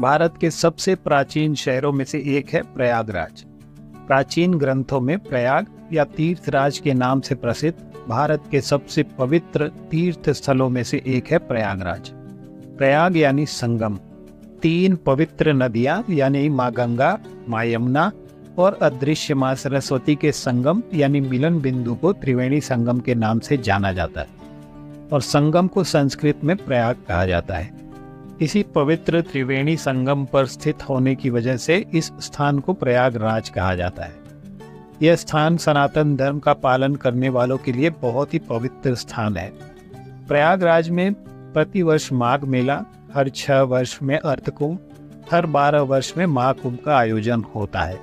भारत के सबसे प्राचीन शहरों में से एक है प्रयागराज। प्राचीन ग्रंथों में प्रयाग या तीर्थराज के नाम से प्रसिद्ध भारत के सबसे पवित्र तीर्थ स्थलों में से एक है प्रयागराज। प्रयाग यानी संगम। 3 पवित्र नदियां यानी माँ गंगा, माँ यमुना और अदृश्य माँ सरस्वती के संगम यानी मिलन बिंदु को त्रिवेणी संगम के नाम से जाना जाता है और संगम को संस्कृत में प्रयाग कहा जाता है। इसी पवित्र त्रिवेणी संगम पर स्थित होने की वजह से इस स्थान को प्रयागराज कहा जाता है। यह स्थान सनातन धर्म का पालन करने वालों के लिए बहुत ही पवित्र स्थान है। प्रयागराज में प्रतिवर्ष माघ मेला, हर 6 वर्ष में अर्धकुंभ, हर 12 वर्ष में महाकुंभ का आयोजन होता है।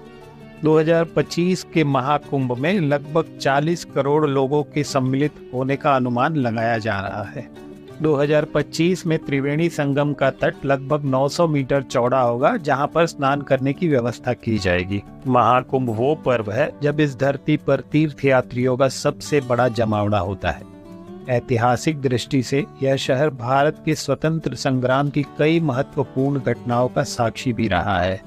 2025 के महाकुंभ में लगभग 40 करोड़ लोगों के सम्मिलित होने का अनुमान लगाया जा रहा है। 2025 में त्रिवेणी संगम का तट लगभग 900 मीटर चौड़ा होगा, जहां पर स्नान करने की व्यवस्था की जाएगी। महाकुंभ वो पर्व है जब इस धरती पर तीर्थ यात्रियों का सबसे बड़ा जमावड़ा होता है। ऐतिहासिक दृष्टि से यह शहर भारत के स्वतंत्र संग्राम की कई महत्वपूर्ण घटनाओं का साक्षी भी रहा है।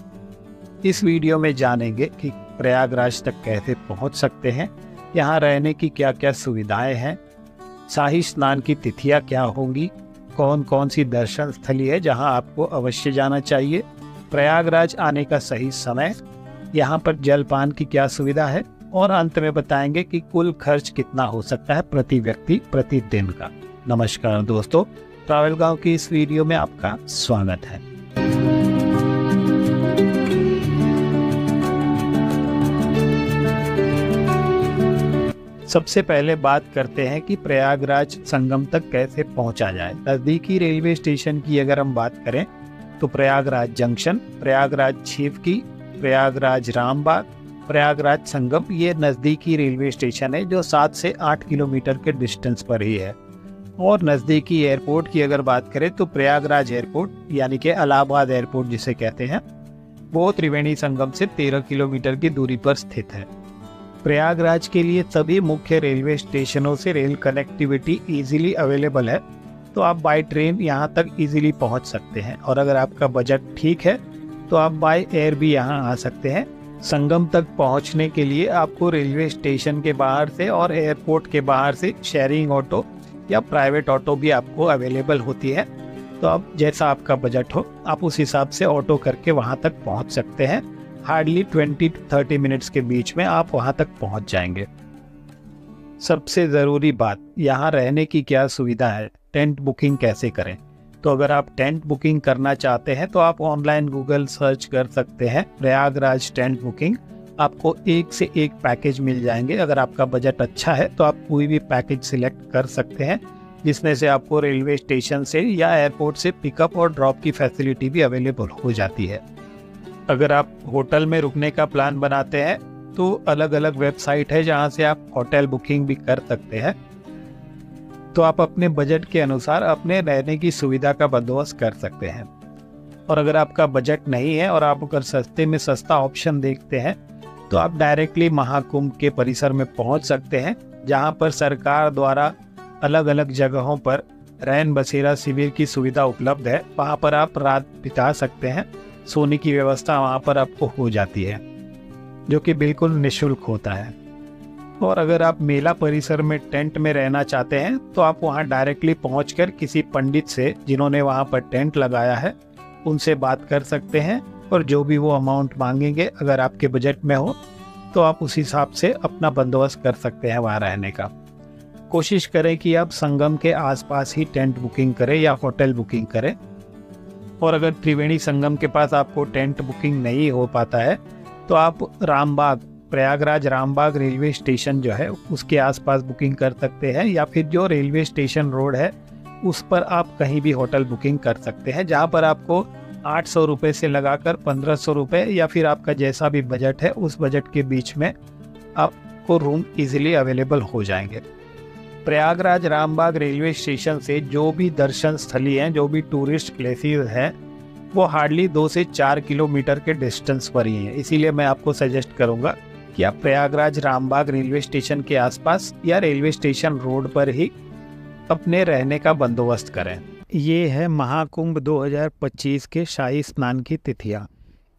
इस वीडियो में जानेंगे कि प्रयागराज तक कैसे पहुंच सकते हैं, यहाँ रहने की क्या क्या सुविधाएं हैं, शाही स्नान की तिथियां क्या होंगी, कौन कौन सी दर्शन स्थली है जहां आपको अवश्य जाना चाहिए, प्रयागराज आने का सही समय, यहां पर जलपान की क्या सुविधा है और अंत में बताएंगे कि कुल खर्च कितना हो सकता है प्रति व्यक्ति प्रति दिन का। नमस्कार दोस्तों, ट्रैवल गांव की इस वीडियो में आपका स्वागत है। सबसे पहले बात करते हैं कि प्रयागराज संगम तक कैसे पहुंचा जाए। नजदीकी रेलवे स्टेशन की अगर हम बात करें तो प्रयागराज जंक्शन, प्रयागराज छिवकी, प्रयागराज रामबाग, प्रयागराज संगम, ये नजदीकी रेलवे स्टेशन है जो 7 से 8 किलोमीटर के डिस्टेंस पर ही है। और नजदीकी एयरपोर्ट की अगर बात करें तो प्रयागराज एयरपोर्ट यानी कि इलाहाबाद एयरपोर्ट जिसे कहते हैं, वो त्रिवेणी संगम से 13 किलोमीटर की दूरी पर स्थित है। प्रयागराज के लिए सभी मुख्य रेलवे स्टेशनों से रेल कनेक्टिविटी इजीली अवेलेबल है, तो आप बाय ट्रेन यहां तक इजीली पहुंच सकते हैं। और अगर आपका बजट ठीक है तो आप बाय एयर भी यहां आ सकते हैं। संगम तक पहुंचने के लिए आपको रेलवे स्टेशन के बाहर से और एयरपोर्ट के बाहर से शेयरिंग ऑटो या प्राइवेट ऑटो भी आपको अवेलेबल होती है। तो आप जैसा आपका बजट हो आप उस हिसाब से ऑटो करके वहां तक पहुंच सकते हैं। हार्डली 20 to 30 मिनट्स के बीच में आप वहां तक पहुंच जाएंगे। सबसे ज़रूरी बात, यहाँ रहने की क्या सुविधा है, टेंट बुकिंग कैसे करें। तो अगर आप टेंट बुकिंग करना चाहते हैं तो आप ऑनलाइन गूगल सर्च कर सकते हैं प्रयागराज टेंट बुकिंग। आपको एक से एक पैकेज मिल जाएंगे। अगर आपका बजट अच्छा है तो आप कोई भी पैकेज सिलेक्ट कर सकते हैं, जिसमें से आपको रेलवे स्टेशन से या एयरपोर्ट से पिकअप और ड्रॉप की फैसिलिटी भी अवेलेबल हो जाती है। अगर आप होटल में रुकने का प्लान बनाते हैं तो अलग अलग वेबसाइट है जहां से आप होटल बुकिंग भी कर सकते हैं। तो आप अपने बजट के अनुसार अपने रहने की सुविधा का बंदोबस्त कर सकते हैं। और अगर आपका बजट नहीं है और आप अगर सस्ते में सस्ता ऑप्शन देखते हैं तो आप डायरेक्टली महाकुंभ के परिसर में पहुंच सकते हैं, जहां पर सरकार द्वारा अलग अलग जगहों पर रैन बसेरा शिविर की सुविधा उपलब्ध है। वहां पर आप रात बिता सकते हैं। सोने की व्यवस्था वहाँ पर आपको हो जाती है, जो कि बिल्कुल निःशुल्क होता है। और अगर आप मेला परिसर में टेंट में रहना चाहते हैं तो आप वहाँ डायरेक्टली पहुँचकर किसी पंडित से जिन्होंने वहाँ पर टेंट लगाया है उनसे बात कर सकते हैं, और जो भी वो अमाउंट मांगेंगे अगर आपके बजट में हो तो आप उस हिसाब से अपना बंदोबस्त कर सकते हैं वहाँ रहने का। कोशिश करें कि आप संगम के आसपास ही टेंट बुकिंग करें या होटल बुकिंग करें। और अगर त्रिवेणी संगम के पास आपको टेंट बुकिंग नहीं हो पाता है तो आप रामबाग, प्रयागराज रामबाग रेलवे स्टेशन जो है उसके आसपास बुकिंग कर सकते हैं, या फिर जो रेलवे स्टेशन रोड है उस पर आप कहीं भी होटल बुकिंग कर सकते हैं, जहां पर आपको 800 रुपये से लगाकर 1500 रुपये या फिर आपका जैसा भी बजट है उस बजट के बीच में आपको रूम इजीली अवेलेबल हो जाएंगे। प्रयागराज रामबाग रेलवे स्टेशन से जो भी दर्शन स्थली हैं, जो भी टूरिस्ट प्लेसेस हैं, वो हार्डली 2 से 4 किलोमीटर के डिस्टेंस पर ही हैं। इसीलिए मैं आपको सजेस्ट करूंगा कि आप प्रयागराज रामबाग रेलवे स्टेशन के आसपास या रेलवे स्टेशन रोड पर ही अपने रहने का बंदोबस्त करें। ये है महाकुंभ 2025 के शाही स्नान की तिथियां।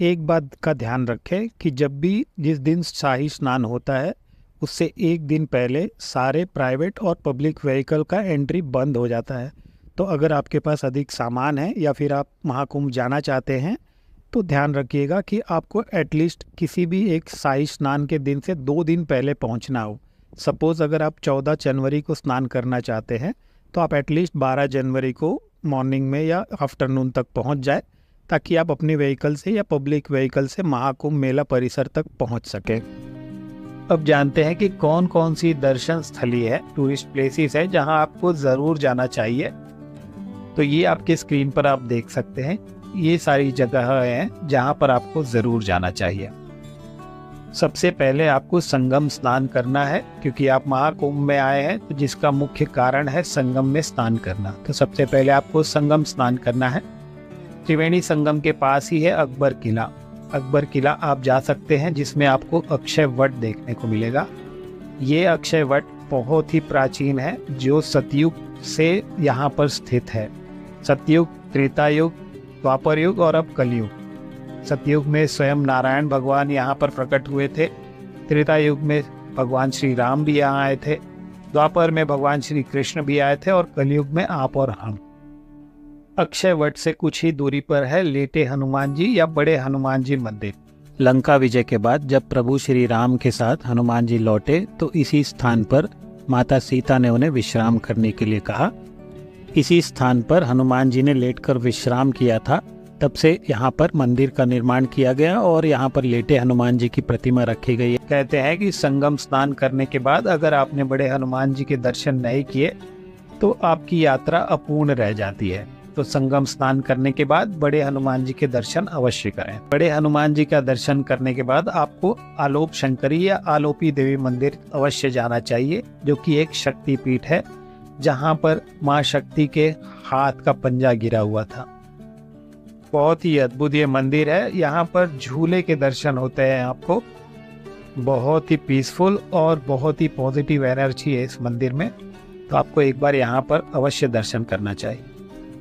एक बात का ध्यान रखें कि जब भी जिस दिन शाही स्नान होता है उससे एक दिन पहले सारे प्राइवेट और पब्लिक व्हीकल का एंट्री बंद हो जाता है। तो अगर आपके पास अधिक सामान है या फिर आप महाकुंभ जाना चाहते हैं तो ध्यान रखिएगा कि आपको एटलीस्ट किसी भी एक शाही स्नान के दिन से 2 दिन पहले पहुंचना हो। सपोज़ अगर आप 14 जनवरी को स्नान करना चाहते हैं तो आप एटलीस्ट 12 जनवरी को मॉर्निंग में या आफ्टरनून तक पहुंच जाए, ताकि आप अपने व्हीकल से या पब्लिक व्हीकल से महाकुंभ मेला परिसर तक पहुंच सकें। अब जानते हैं कि कौन कौन सी दर्शन स्थली है, टूरिस्ट प्लेसेस है जहां आपको ज़रूर जाना चाहिए। तो ये आपके स्क्रीन पर आप देख सकते हैं, ये सारी जगह हैं जहां पर आपको ज़रूर जाना चाहिए। सबसे पहले आपको संगम स्नान करना है, क्योंकि आप महाकुंभ में आए हैं तो जिसका मुख्य कारण है संगम में स्नान करना। तो सबसे पहले आपको संगम स्नान करना है। त्रिवेणी संगम के पास ही है अकबर किला। अकबर किला आप जा सकते हैं, जिसमें आपको अक्षय वट देखने को मिलेगा। ये अक्षय वट बहुत ही प्राचीन है, जो सतयुग से यहाँ पर स्थित है। सतयुग, त्रेता युग, द्वापर युग और अब कलयुग। सतयुग में स्वयं नारायण भगवान यहाँ पर प्रकट हुए थे। त्रेता युग में भगवान श्री राम भी यहाँ आए थे। द्वापर में भगवान श्री कृष्ण भी आए थे और कलयुग में आप और हम। अक्षय वट से कुछ ही दूरी पर है लेटे हनुमान जी या बड़े हनुमान जी मंदिर। लंका विजय के बाद जब प्रभु श्री राम के साथ हनुमान जी लौटे तो इसी स्थान पर माता सीता ने उन्हें विश्राम करने के लिए कहा। इसी स्थान पर हनुमान जी ने लेटकर विश्राम किया था। तब से यहाँ पर मंदिर का निर्माण किया गया और यहाँ पर लेटे हनुमान जी की प्रतिमा रखी गई है। कहते हैं कि संगम स्नान करने के बाद अगर आपने बड़े हनुमान जी के दर्शन नहीं किए तो आपकी यात्रा अपूर्ण रह जाती है। तो संगम स्नान करने के बाद बड़े हनुमान जी के दर्शन अवश्य करें। बड़े हनुमान जी का दर्शन करने के बाद आपको आलोप शंकरी या आलोपी देवी मंदिर अवश्य जाना चाहिए, जो कि एक शक्ति पीठ है जहाँ पर माँ शक्ति के हाथ का पंजा गिरा हुआ था। बहुत ही अद्भुत ये मंदिर है। यहाँ पर झूले के दर्शन होते हैं आपको। बहुत ही पीसफुल और बहुत ही पॉजिटिव एनर्जी है इस मंदिर में। तो आपको एक बार यहाँ पर अवश्य दर्शन करना चाहिए।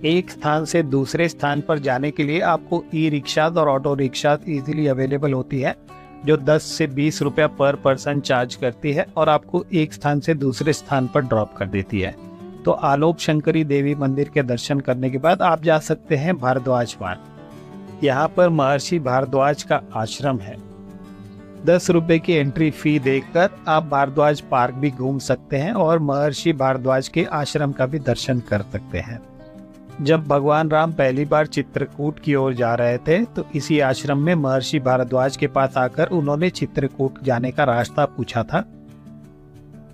एक स्थान से दूसरे स्थान पर जाने के लिए आपको ई रिक्शा और ऑटो रिक्शा इजीली अवेलेबल होती है, जो 10 से 20 रुपया पर पर्सन चार्ज करती है और आपको एक स्थान से दूसरे स्थान पर ड्रॉप कर देती है। तो आलोप शंकरी देवी मंदिर के दर्शन करने के बाद आप जा सकते हैं भारद्वाज पार्क। यहाँ पर महर्षि भारद्वाज का आश्रम है। 10 रुपए की एंट्री फी देकर आप भारद्वाज पार्क भी घूम सकते हैं और महर्षि भारद्वाज के आश्रम का भी दर्शन कर सकते हैं। जब भगवान राम पहली बार चित्रकूट की ओर जा रहे थे तो इसी आश्रम में महर्षि भारद्वाज के पास आकर उन्होंने चित्रकूट जाने का रास्ता पूछा था।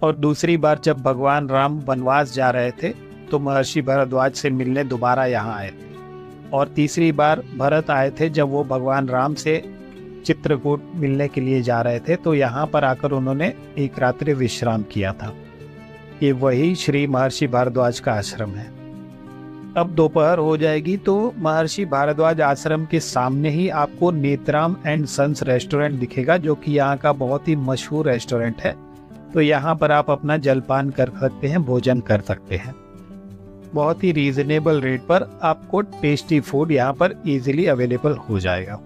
और दूसरी बार जब भगवान राम वनवास जा रहे थे तो महर्षि भारद्वाज से मिलने दोबारा यहाँ आए थे। और तीसरी बार भरत आए थे जब वो भगवान राम से चित्रकूट मिलने के लिए जा रहे थे, तो यहाँ पर आकर उन्होंने एक रात्रि विश्राम किया था। ये वही श्री महर्षि भारद्वाज का आश्रम है। अब दोपहर हो जाएगी तो महर्षि भारद्वाज आश्रम के सामने ही आपको नेत्राम एंड सन्स रेस्टोरेंट दिखेगा, जो कि यहाँ का बहुत ही मशहूर रेस्टोरेंट है। तो यहाँ पर आप अपना जलपान कर सकते हैं, भोजन कर सकते हैं। बहुत ही रीजनेबल रेट पर आपको टेस्टी फूड यहाँ पर इजीली अवेलेबल हो जाएगा।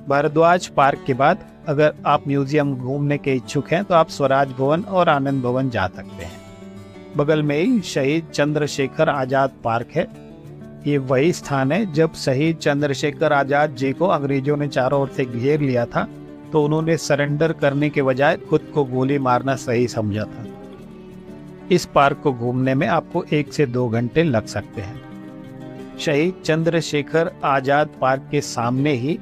भारद्वाज पार्क के बाद अगर आप म्यूजियम घूमने के इच्छुक हैं तो आप स्वराज भवन और आनंद भवन जा सकते हैं। बगल में ही शहीद चंद्रशेखर आजाद पार्क है। ये वही स्थान है जब शहीद चंद्रशेखर आजाद जी को अंग्रेजों ने चारों ओर से घेर लिया था, तो उन्होंने सरेंडर करने के बजाय खुद को गोली मारना सही समझा था। इस पार्क को घूमने में आपको 1 से 2 घंटे लग सकते हैं। शहीद चंद्रशेखर आजाद पार्क के सामने ही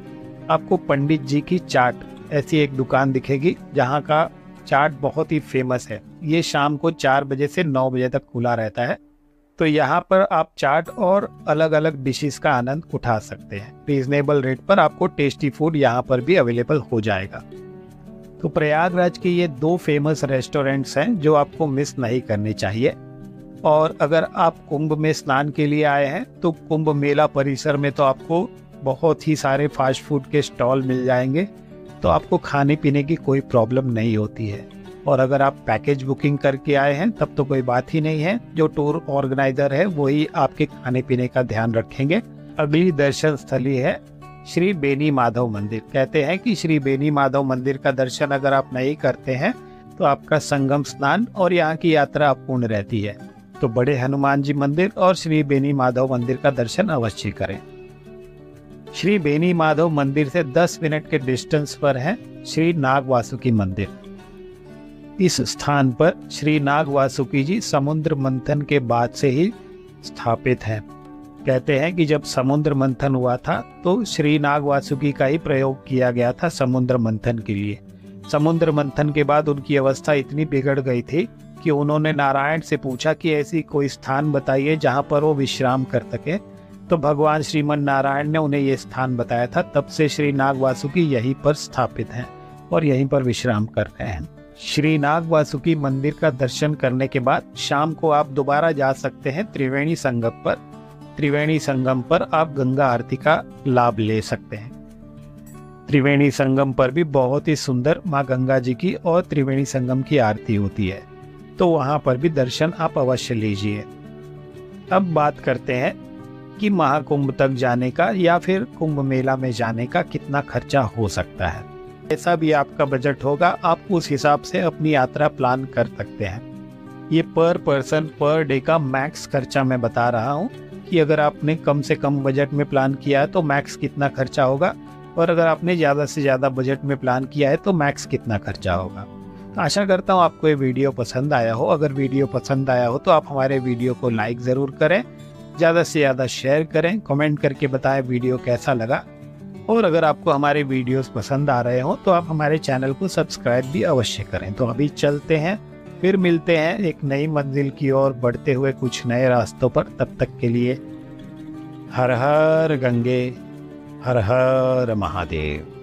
आपको पंडित जी की चाट ऐसी एक दुकान दिखेगी, जहाँ का चाट बहुत ही फेमस है। ये शाम को 4 बजे से 9 बजे तक खुला रहता है। तो यहाँ पर आप चाट और अलग अलग डिशेस का आनंद उठा सकते हैं। रीजनेबल रेट पर आपको टेस्टी फूड यहाँ पर भी अवेलेबल हो जाएगा। तो प्रयागराज के ये 2 फेमस रेस्टोरेंट्स हैं जो आपको मिस नहीं करने चाहिए। और अगर आप कुंभ में स्नान के लिए आए हैं तो कुंभ मेला परिसर में तो आपको बहुत ही सारे फास्ट फूड के स्टॉल मिल जाएंगे, तो आपको खाने पीने की कोई प्रॉब्लम नहीं होती है। और अगर आप पैकेज बुकिंग करके आए हैं तब तो कोई बात ही नहीं है, जो टूर ऑर्गेनाइजर है वही आपके खाने पीने का ध्यान रखेंगे। अगली दर्शन स्थली है श्री बेनी माधव मंदिर। कहते हैं कि श्री बेनी माधव मंदिर का दर्शन अगर आप नहीं करते हैं तो आपका संगम स्नान और यहाँ की यात्रा अपूर्ण रहती है। तो बड़े हनुमान जी मंदिर और श्री बेनी माधव मंदिर का दर्शन अवश्य करें। श्री बेनी माधव मंदिर से 10 मिनट के डिस्टेंस पर है श्री नाग वासुकी मंदिर। इस स्थान पर श्री नाग वासुकी जी समुद्र मंथन के बाद से ही स्थापित हैं। कहते हैं कि जब समुद्र मंथन हुआ था तो श्री नाग वासुकी का ही प्रयोग किया गया था समुद्र मंथन के लिए। समुद्र मंथन के बाद उनकी अवस्था इतनी बिगड़ गई थी कि उन्होंने नारायण से पूछा कि ऐसी कोई स्थान बताइए जहाँ पर वो विश्राम कर सके। तो भगवान श्रीमन नारायण ने उन्हें ये स्थान बताया था। तब से श्री नाग वासुकी यहीं पर स्थापित हैं और यहीं पर विश्राम कर रहे हैं। श्री नाग वासुकी मंदिर का दर्शन करने के बाद शाम को आप दोबारा जा सकते हैं त्रिवेणी संगम पर। त्रिवेणी संगम पर आप गंगा आरती का लाभ ले सकते हैं। त्रिवेणी संगम पर भी बहुत ही सुंदर माँ गंगा जी की और त्रिवेणी संगम की आरती होती है, तो वहां पर भी दर्शन आप अवश्य लीजिए। अब बात करते हैं कि महाकुंभ तक जाने का या फिर कुंभ मेला में जाने का कितना खर्चा हो सकता है। ऐसा भी आपका बजट होगा, आप उस हिसाब से अपनी यात्रा प्लान कर सकते हैं। ये पर पर्सन पर डे का मैक्स खर्चा मैं बता रहा हूँ कि अगर आपने कम से कम बजट में प्लान किया है तो मैक्स कितना खर्चा होगा, और अगर आपने ज़्यादा से ज़्यादा बजट में प्लान किया है तो मैक्स कितना खर्चा होगा। तो आशा करता हूँ आपको ये वीडियो पसंद आया हो। अगर वीडियो पसंद आया हो तो आप हमारे वीडियो को लाइक ज़रूर करें, ज़्यादा से ज़्यादा शेयर करें, कमेंट करके बताएं वीडियो कैसा लगा। और अगर आपको हमारे वीडियोस पसंद आ रहे हो तो आप हमारे चैनल को सब्सक्राइब भी अवश्य करें। तो अभी चलते हैं, फिर मिलते हैं एक नई मंजिल की ओर बढ़ते हुए कुछ नए रास्तों पर। तब तक के लिए हर हर गंगे, हर हर महादेव।